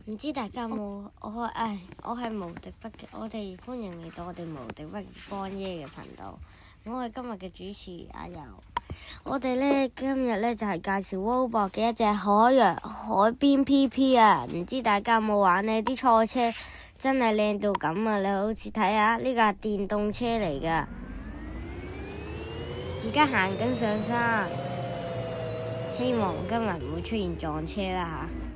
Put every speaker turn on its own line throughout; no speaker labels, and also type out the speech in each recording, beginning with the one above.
唔知大家有冇？我係無敵不嘅，我哋歡迎嚟到我哋無敵不嘅干耶嘅頻道。我係今日嘅主持阿柔。我哋呢，今日呢就係介紹 Roblox 嘅一隻海邊 PP 啊！唔知大家有冇玩呢？啲賽車真係靚到咁啊！你好似睇下呢架電動車嚟㗎，而家行緊上山，希望今日唔會出現撞車啦嚇。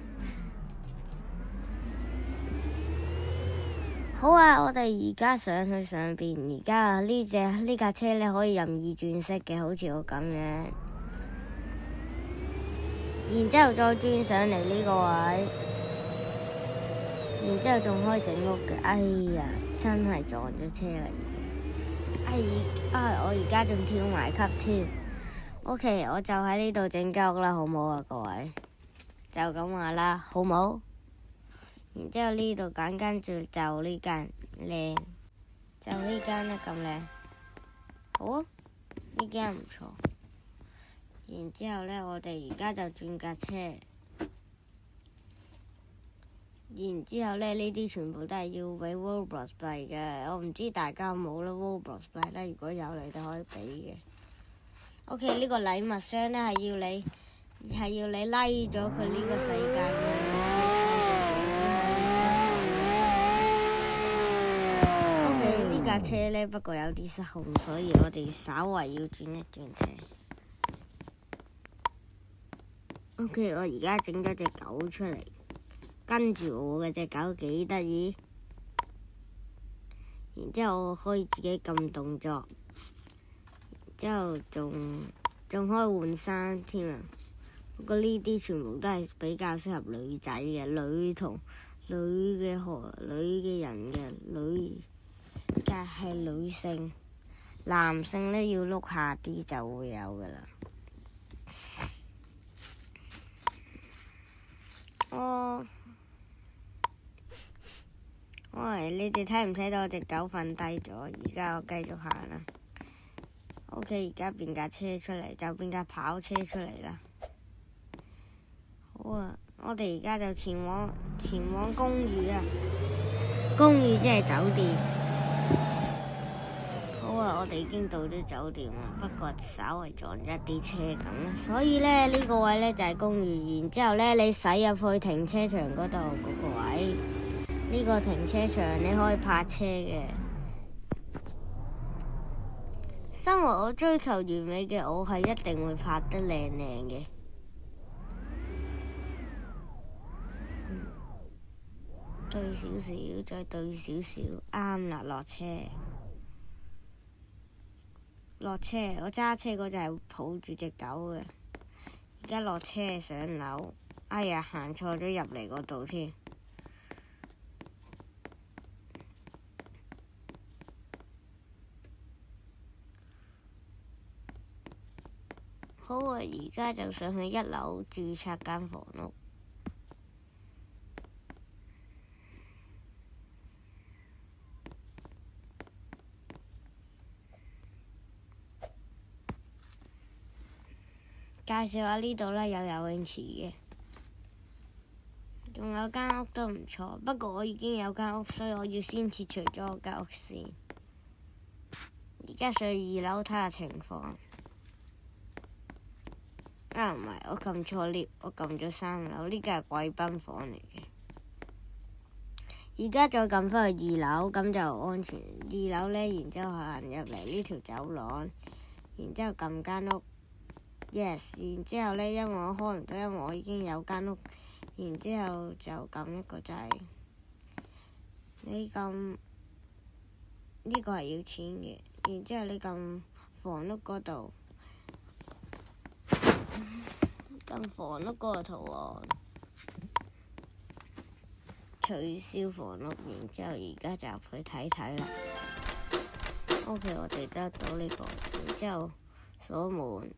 好啊！我哋而家上去上邊，而家呢架車咧可以任意轉色嘅，好似我咁樣。然之後再轉上嚟呢個位，然之後仲可以整屋嘅。哎呀，真係撞咗車啦已經。我而家仲跳埋級添。OK， 我就喺呢度整間屋啦，好唔好啊？各位，就咁話啦，好唔好？然之後呢度揀跟住就呢間靚，就呢間咧咁靚，好啊，呢間唔錯。然之後呢，我哋而家就轉架車。然之後呢，呢啲全部都係要俾 Roblox 幣嘅，我唔知大家有冇啦 Roblox 幣咧，如果有你哋可以俾嘅。OK， 呢個禮物箱呢係要你拉咗佢呢個世界嘅。呢架車呢，不過有啲失控，所以我哋稍為要轉一轉車。OK， 我而家整咗隻狗出嚟，跟住我嘅隻狗幾得意。然之後我可以自己撳動作，然之後仲可以換衫添啊！不過呢啲全部都係比較適合女仔嘅，女嘅人嘅女。係女性，男性呢要碌下啲就會有噶啦。你哋睇唔睇到我隻狗瞓低咗？而家我繼續行啦。OK， 而家變架車出嚟，就變架跑車出嚟啦。好啊，我哋而家就前往公寓啊。公寓即係酒店。我哋已經到咗酒店啦，不過稍微撞咗一啲車咁啦，所以呢，呢個位呢就係公寓。然之後呢，你駛入去停車場嗰度嗰個位，呢個停車場你可以泊車嘅。身為我追求完美嘅我，係一定會泊得靚靚嘅。對少少，再對少少，啱啦，落車。落車，我揸車嗰陣係抱住隻狗嘅。而家落車上樓，哎呀，行錯咗入嚟嗰度添。好啊，而家就上去1樓註冊間房屋。介紹下呢度呢，有游泳池嘅，仲有間屋都唔錯。不過我已經有間屋，所以我要先撤除咗我間屋先。而家上2樓睇下情況。唔係，我撳錯 lift，我撳咗3樓，呢個係貴賓房嚟嘅。而家再撳返去2樓，咁就安全。2樓呢，然之後行入嚟呢條走廊，然之後撳間屋。Yes， 然之後呢，因為我開唔到，因為我已經有間屋。然之後就撳一個掣，你撳呢個係要錢嘅。然之後你撳房屋嗰度，撳房屋嗰個圖案，取消房屋。然之後而家就入去睇睇啦。OK， 我哋得到呢個，然之後鎖門。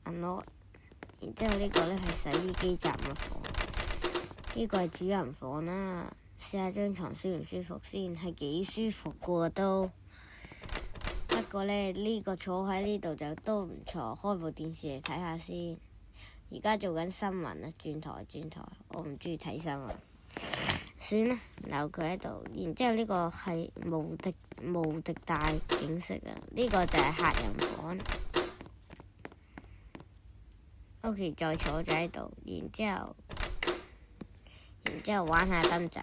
unlock， 然之後呢個呢係洗衣機站嘅房，呢個係主人房啦。試下張床舒唔舒服先，係幾舒服㗎都。不過呢，呢個坐喺呢度就都唔錯。開部電視嚟睇下先。而家做緊新聞啊，轉台，我唔中意睇新聞。算啦，留佢喺度。然之後呢個係無敵大景色啊！呢個就係客人房。OK， 再坐咗喺度，然之後玩下燈仔。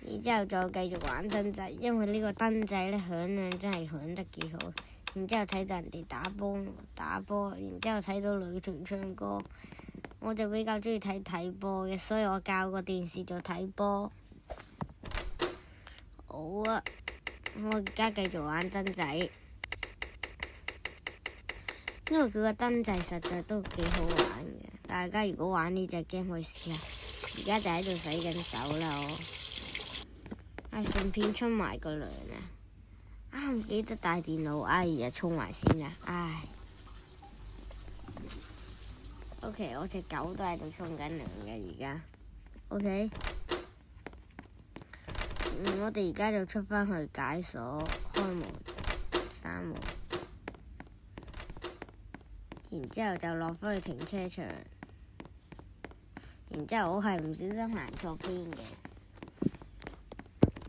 然之後再繼續玩燈仔，因為呢個燈仔咧響亮真係響得幾好。然之後睇到人哋打波，然之後睇到女團唱歌，我就比較中意睇波嘅，所以我校個電視做睇波。好啊，我而家繼續玩燈仔，因為佢個燈仔實在都幾好玩嘅。大家如果玩呢隻 game 可以試下。而家就喺度洗緊手啦，我順便沖埋個涼啊！唔記得帶電腦，哎呀，沖埋先啦，唉。OK， 我隻狗都喺度沖緊涼嘅而家。OK， 我哋而家就出返去解鎖、開門、閂門，然之後就落返去停車場。然之後我係唔小心行錯邊嘅。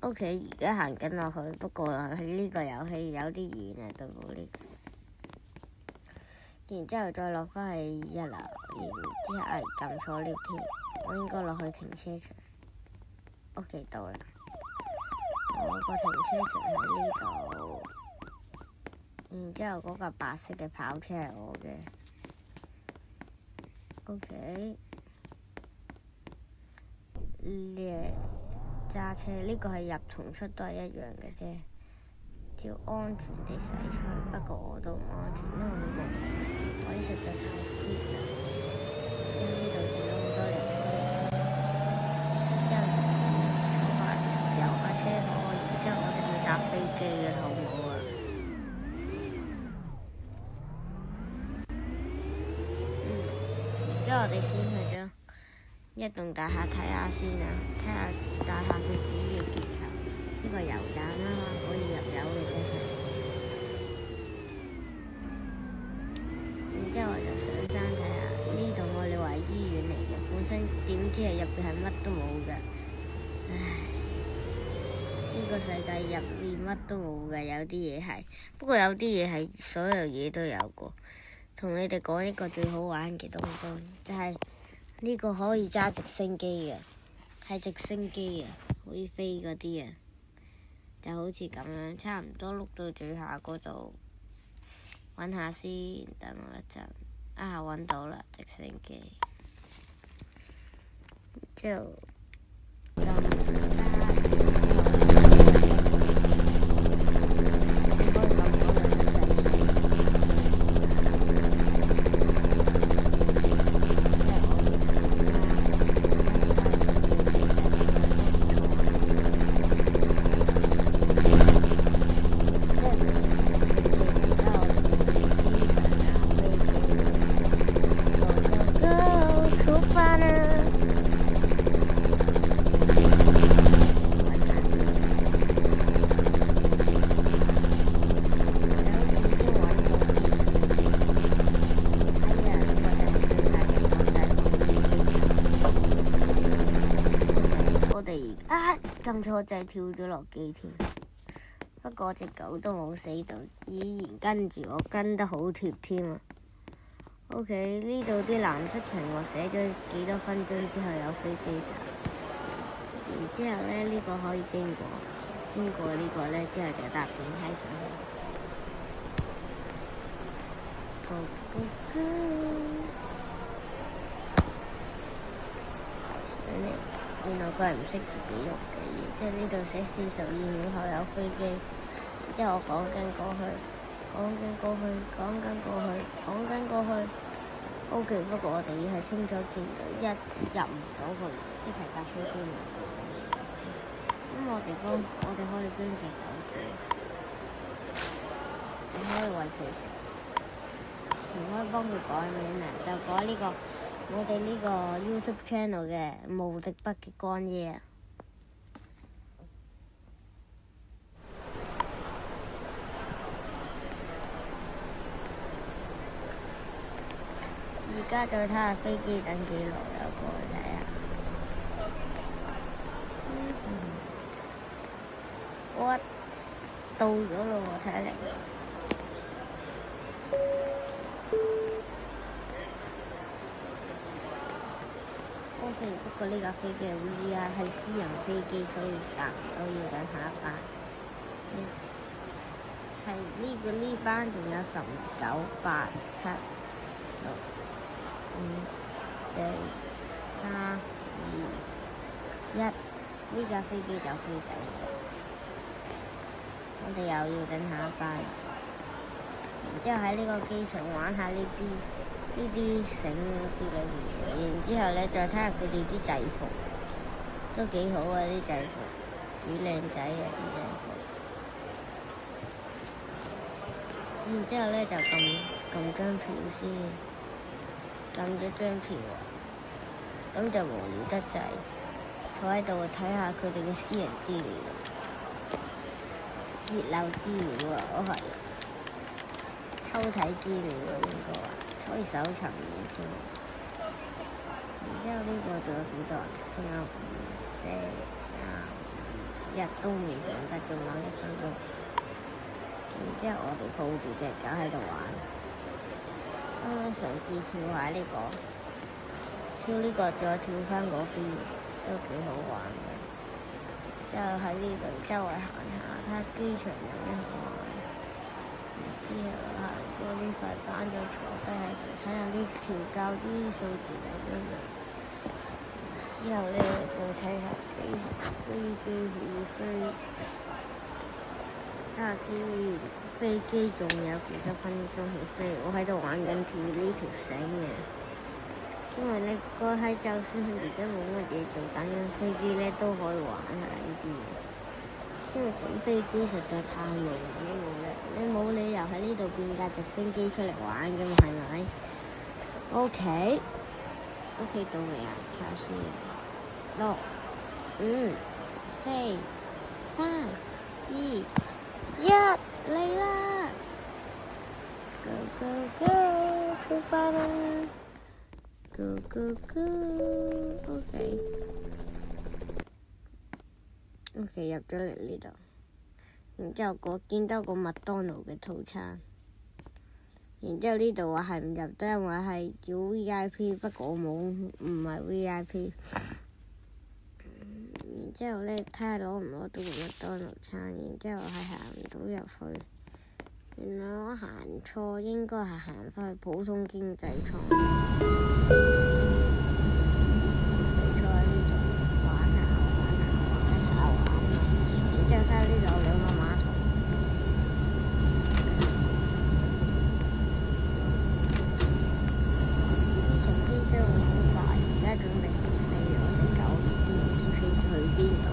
OK， 而家行緊落去，不過喺呢個遊戲有啲遠啊，對部呢。然之後再落返去一樓，然之後撳錯 lift 添，我應該落去停車場。OK， 到啦，我個停車場喺呢度。然之後嗰架白色嘅跑車係我嘅。OK， 揸車呢個係入同出都係一樣嘅啫，只要安全地駛出去。不過我都唔安全，因為我啲實在太 fit 啦。即係呢度見到好多人車，之後遊下車河，然之後我哋去搭飛機嘅好唔好啊？而家我哋先去咗一棟大廈睇下先啊，睇下大廈嘅主要結構。呢個油站啦，可以入油嘅啫。然之後我就上山睇下，呢度我哋話醫院嚟嘅，本身點知係入邊係乜都冇嘅。唉，呢個世界入邊乜都冇嘅，有啲嘢係，不過有啲嘢係所有嘢都有過。同你哋講一個最好玩嘅東西，就係呢個可以揸直升機嘅，係直升機啊，可以飛嗰啲啊，就好似咁樣，差唔多碌到最下嗰度，揾下先，等我一陣。揾到啦，直升機，之後撳錯掣跳咗落機添，不過隻狗都冇死到，依然跟住我，跟得好貼添啊。OK， 呢度啲藍色屏幕寫咗幾多分鐘之後有飛機打，然之後咧呢個可以經過呢個咧之後就搭電梯上去。Go go go！ 原來佢係唔識自己用嘅，即係呢度寫42秒後有飛機，之後我講緊過去。OK， 不過我哋係清楚見到一入唔到去，即係架飛機冇。咁我哋可以將隻狗仔，你可以餵佢食，仲可以幫佢改名啊，就改呢個。我哋呢個 YouTube channel 嘅無敵北極光耶！而家再睇下飛機等幾耐啊，過去睇下。我到咗咯喎，睇嚟。OK，不過呢架飛機係私人飛機，所以搭唔到，要等下一班。係呢班仲有19、8、7、6、5、4、3、2、1，呢架飛機就飛走咗。我哋又要等下一班，然之後喺呢個機場玩下呢啲繩之類嘅嘢，然之後咧再睇下佢哋啲制服，都幾好啊！啲制服幾靚仔啊！啲制服。然之後咧就撳張票先，撳咗張票，咁就無聊得滯，坐喺度睇下佢哋嘅私人資料，泄漏資料啊！我係偷睇資料啊，應該話可以搜尋嘢添。然之後呢個仲有幾多人？仲有5、4、3、1都未上得，仲有1分鐘。然之後我哋抱住隻狗喺度玩，嘗試跳下呢個，跳呢個再跳翻嗰邊，都幾好玩嘅。之後喺呢度周圍行下，睇下機場有咩好玩。然之後行過呢塊板就坐低喺度睇下呢調校啲數字有咩用。之後咧就睇下飛機會飛。睇下先，飛機仲有幾多分鐘去飛？我喺度玩緊跳呢條繩嘅，因為咧嗰喺就算而家冇乜嘢做，等緊飛機咧都可以玩下呢啲嘢。因為等飛機實在太悶啦，你冇理由喺呢度變架直升機出嚟玩㗎嘛，係咪？OK，到未啊？睇下先，6、5、4、3、2、1嚟啦 ！Go go go， 出發啦 ！Go go go，OK， 入咗嚟呢度，然之後見到個麥當勞嘅套餐，然之後呢度話係唔入得，因為係叫 VIP， 不過我唔係 VIP。然之後咧，睇下攞唔攞到個麥當勞餐，然之後係行唔到入去。原來我行錯，應該係行返去普通經濟艙。坐喺呢度玩下，然之後睇下呢度有2個馬桶。乘機將會好快，而家準備起飛，我隻狗唔知飛去邊度。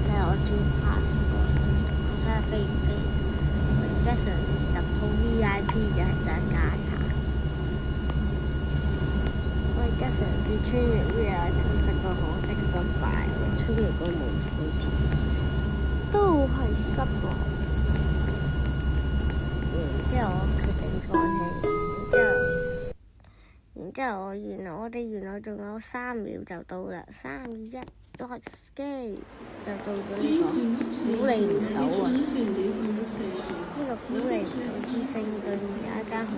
睇下我轉翻過，我睇下飛唔飛。我而家嘗試突破 VIP 嘅係真係解下。我而家嘗試穿越 VIP， 不過可惜失敗。我穿越過無數次，都係失敗。然之後我決定放棄。然之後我哋原來仲有3秒就到啦，3、2、1，落機就到咗呢個鼓勵唔到啊！呢個鼓勵唔到之星頓有一間好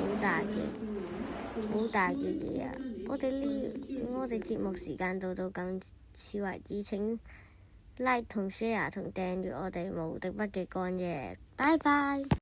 大嘅嘢啊！我哋節目時間到今次為止，請 like 同 share 同訂閱我哋無敵筆記乾嘢，拜拜。